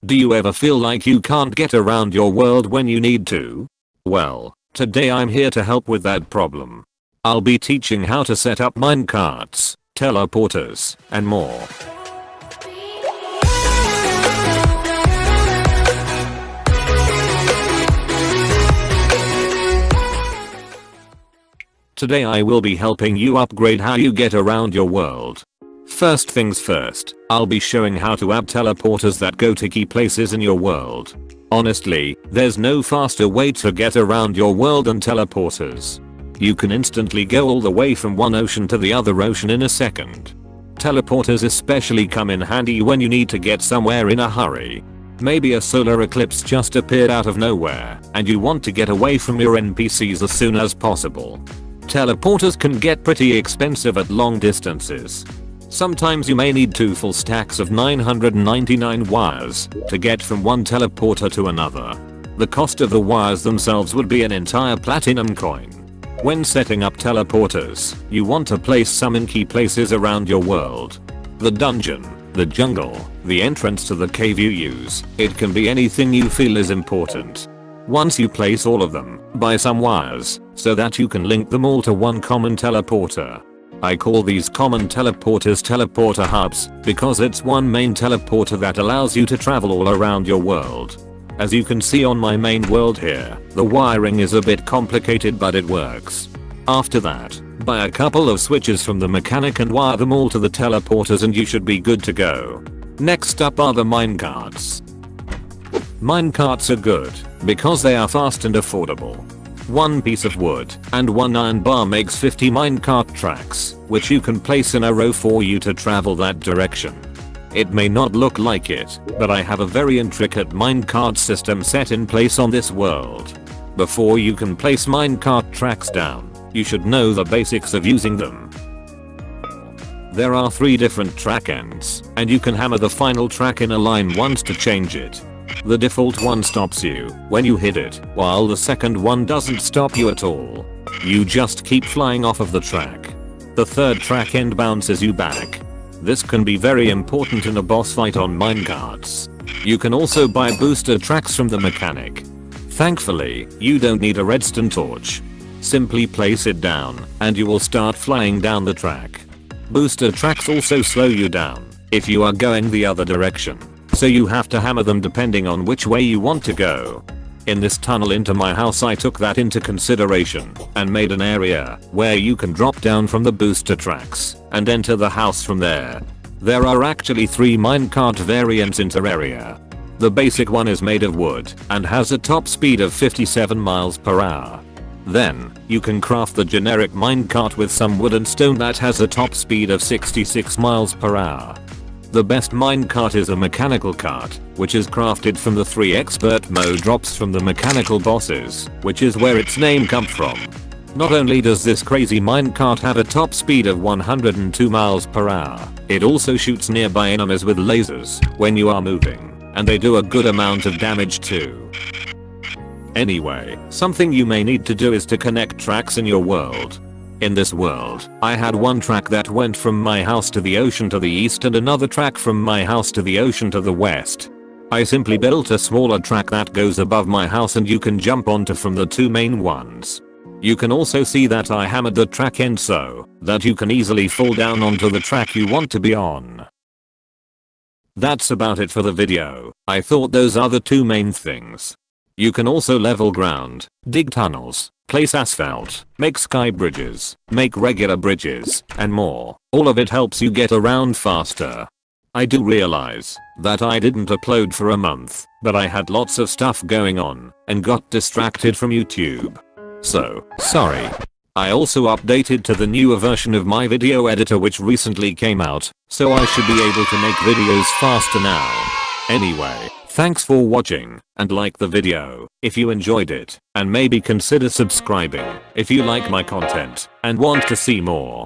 Do you ever feel like you can't get around your world when you need to? Well, today I'm here to help with that problem. I'll be teaching how to set up minecarts, teleporters, and more. Today I will be helping you upgrade how you get around your world. First things first, I'll be showing how to add teleporters that go to key places in your world. Honestly, there's no faster way to get around your world than teleporters. You can instantly go all the way from one ocean to the other ocean in a second. Teleporters especially come in handy when you need to get somewhere in a hurry. Maybe a solar eclipse just appeared out of nowhere, and you want to get away from your NPCs as soon as possible. Teleporters can get pretty expensive at long distances. Sometimes you may need 2 full stacks of 999 wires to get from one teleporter to another. The cost of the wires themselves would be an entire platinum coin. When setting up teleporters, you want to place some in key places around your world. The dungeon, the jungle, the entrance to the cave you use, it can be anything you feel is important. Once you place all of them, buy some wires, so that you can link them all to one common teleporter. I call these common teleporters teleporter hubs, because it's one main teleporter that allows you to travel all around your world. As you can see on my main world here, the wiring is a bit complicated but it works. After that, buy a couple of switches from the mechanic and wire them all to the teleporters and you should be good to go. Next up are the minecarts. Minecarts are good because they are fast and affordable. One piece of wood and one iron bar makes 50 minecart tracks, which you can place in a row for you to travel that direction. It may not look like it, but I have a very intricate minecart system set in place on this world. Before you can place minecart tracks down, you should know the basics of using them. There are 3 different track ends, and you can hammer the final track in a line once to change it. The default one stops you when you hit it, while the second one doesn't stop you at all. You just keep flying off of the track. The third track end bounces you back. This can be very important in a boss fight on minecarts. You can also buy booster tracks from the mechanic. Thankfully, you don't need a redstone torch. Simply place it down, and you will start flying down the track. Booster tracks also slow you down if you are going the other direction, so you have to hammer them depending on which way you want to go. In this tunnel into my house I took that into consideration and made an area where you can drop down from the booster tracks and enter the house from there. There are actually 3 minecart variants in Terraria. The basic one is made of wood and has a top speed of 57 miles per hour. Then, you can craft the generic minecart with some wood and stone that has a top speed of 66 miles per hour. The best minecart is a mechanical cart, which is crafted from the 3 expert mode drops from the mechanical bosses, which is where its name comes from. Not only does this crazy minecart have a top speed of 102 miles per hour, it also shoots nearby enemies with lasers when you are moving, and they do a good amount of damage too. Anyway, something you may need to do is to connect tracks in your world. In this world, I had one track that went from my house to the ocean to the east and another track from my house to the ocean to the west. I simply built a smaller track that goes above my house and you can jump onto from the 2 main ones. You can also see that I hammered the track end so that you can easily fall down onto the track you want to be on. That's about it for the video. I thought those are the 2 main things. You can also level ground, dig tunnels, place asphalt, make sky bridges, make regular bridges, and more. All of it helps you get around faster. I do realize that I didn't upload for a month, but I had lots of stuff going on and got distracted from YouTube. So, sorry. I also updated to the newer version of my video editor which recently came out, so I should be able to make videos faster now. Anyway, thanks for watching, and like the video if you enjoyed it, and maybe consider subscribing if you like my content and want to see more.